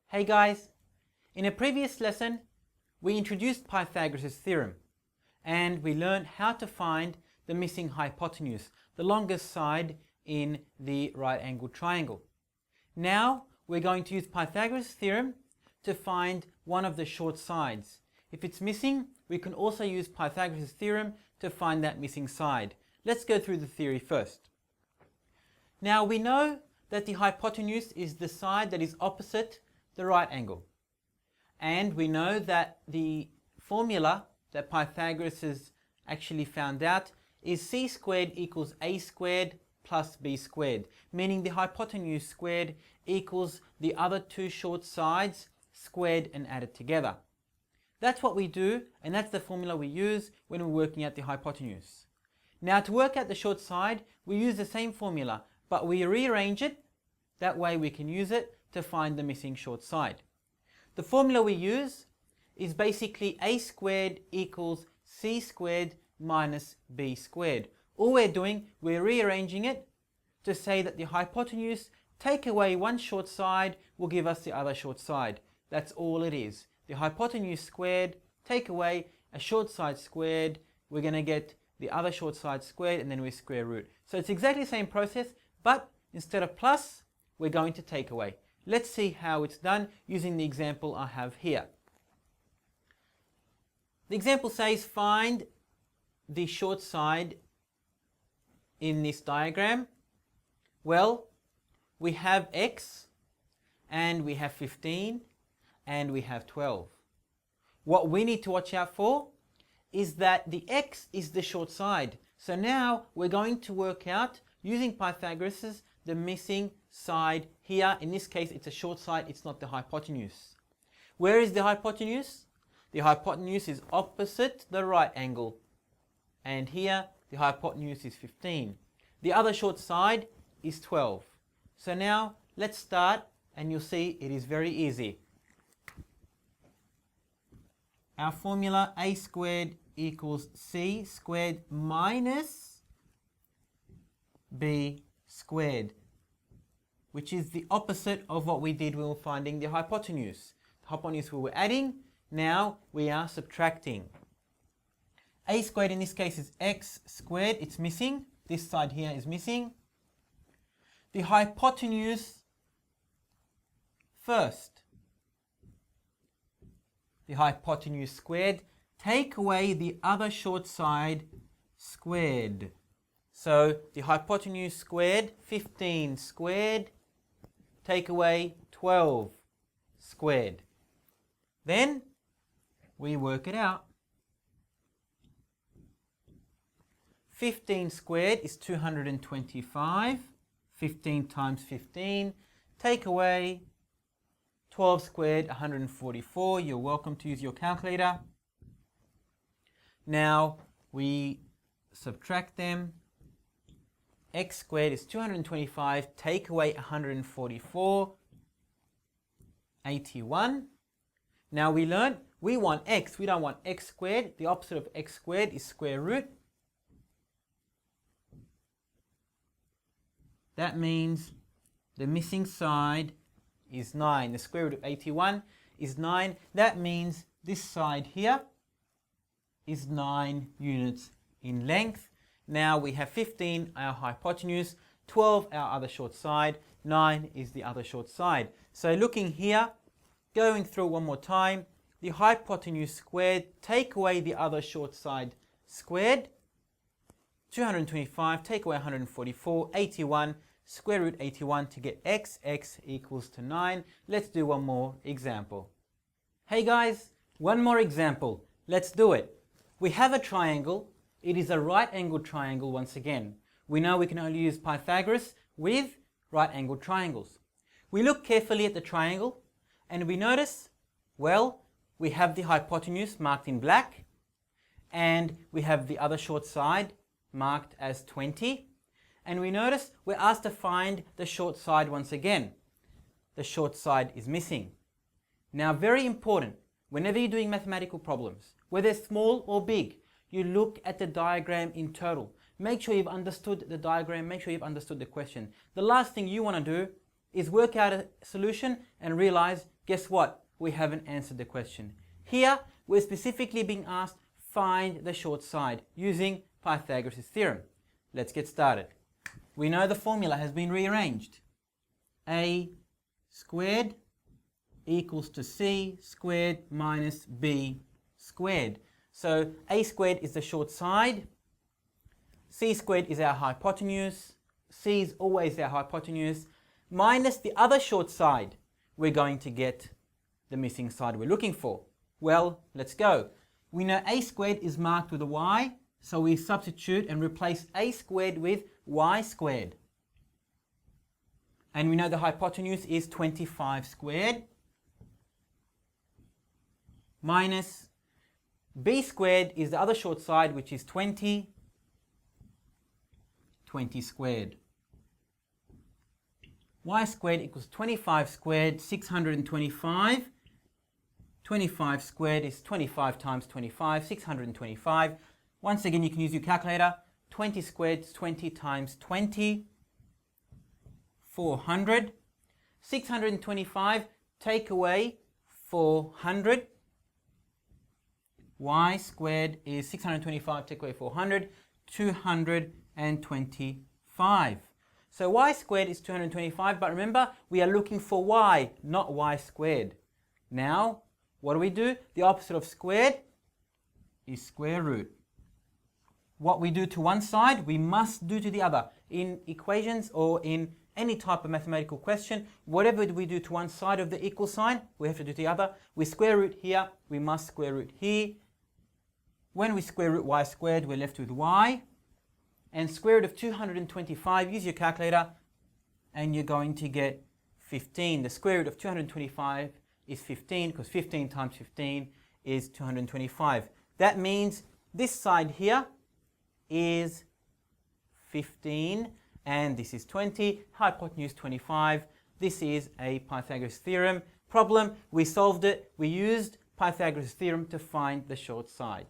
Hey guys, in a previous lesson we introduced Pythagoras' theorem and we learned how to find the missing hypotenuse, the longest side in the right angled triangle. Now we're going to use Pythagoras' theorem to find one of the short sides. If it's missing, we can also use Pythagoras' theorem to find that missing side. Let's go through the theory first. Now we know that the hypotenuse is the side that is opposite the right angle. And we know that the formula that Pythagoras has actually found out is c squared equals a squared plus b squared, meaning the hypotenuse squared equals the other two short sides squared and added together. That's what we do, and that's the formula we use when we're working out the hypotenuse. Now to work out the short side, we use the same formula, but we rearrange it. That way we can use it to find the missing short side. The formula we use is basically a squared equals c squared minus b squared. All we're doing, we're rearranging it to say that the hypotenuse, take away one short side, will give us the other short side. That's all it is. The hypotenuse squared, take away a short side squared, we're going to get the other short side squared, and then we square root. So it's exactly the same process, but instead of plus, we're going to take away. Let's see how it's done using the example I have here. The example says find the short side in this diagram. Well, we have x and we have 15 and we have 12. What we need to watch out for is that the x is the short side. So now we're going to work out using Pythagoras the missing side here. In this case it's a short side, it's not the hypotenuse. Where is the hypotenuse? The hypotenuse is opposite the right angle, and here the hypotenuse is 15. The other short side is 12. So now let's start, and you'll see it is very easy. Our formula a squared equals c squared minus b squared, which is the opposite of what we did when we were finding the hypotenuse. The hypotenuse we were adding, now we are subtracting. A squared in this case is x squared, it's missing. This side here is missing. The hypotenuse first. The hypotenuse squared, take away the other short side squared. So the hypotenuse squared, 15 squared, take away 12 squared. Then we work it out. 15 squared is 225. 15 times 15. Take away 12 squared, 144. You're welcome to use your calculator. Now we subtract them. X squared is 225. Take away 144. 81. Now we learned we want x. We don't want x squared. The opposite of x squared is square root. That means the missing side is 9. The square root of 81 is 9. That means this side here is 9 units in length. Now we have 15, our hypotenuse, 12, our other short side, 9 is the other short side. So looking here, going through one more time, the hypotenuse squared, take away the other short side squared, 225, take away 144, 81, square root 81 to get x equals to 9. Let's do one more example. Hey guys, one more example. Let's do it. We have a triangle. It is a right angled triangle once again. We know we can only use Pythagoras with right angled triangles. We look carefully at the triangle and we notice, well, we have the hypotenuse marked in black and we have the other short side marked as 20. And we notice we're asked to find the short side once again. The short side is missing. Now, very important, whenever you're doing mathematical problems, whether small or big, you look at the diagram in total. Make sure you've understood the diagram, make sure you've understood the question. The last thing you want to do is work out a solution and realize, guess what? We haven't answered the question. Here, we're specifically being asked, find the short side using Pythagoras' theorem. Let's get started. We know the formula has been rearranged. A squared equals to c squared minus b squared. So a squared is the short side, c squared is our hypotenuse, c is always our hypotenuse, minus the other short side, we're going to get the missing side we're looking for. Well, let's go. We know a squared is marked with a y, so we substitute and replace a squared with y squared. And we know the hypotenuse is 25 squared minus b squared is the other short side, which is 20 squared. Y squared equals 25 squared, 625. 25 squared is 25 times 25, 625. Once again, you can use your calculator. 20 squared is 20 times 20, 400. 625, take away 400. Y squared is 625, take away 400, 225. So y squared is 225, but remember, we are looking for y, not y squared. Now, what do? The opposite of squared is square root. What we do to one side, we must do to the other. In equations or in any type of mathematical question, whatever we do to one side of the equal sign, we have to do to the other. We square root here, we must square root here. When we square root y squared, we're left with y. And square root of 225, use your calculator, and you're going to get 15. The square root of 225 is 15, because 15 times 15 is 225. That means this side here is 15, and this is 20, hypotenuse 25. This is a Pythagoras theorem problem. We solved it. We used Pythagoras theorem to find the short side.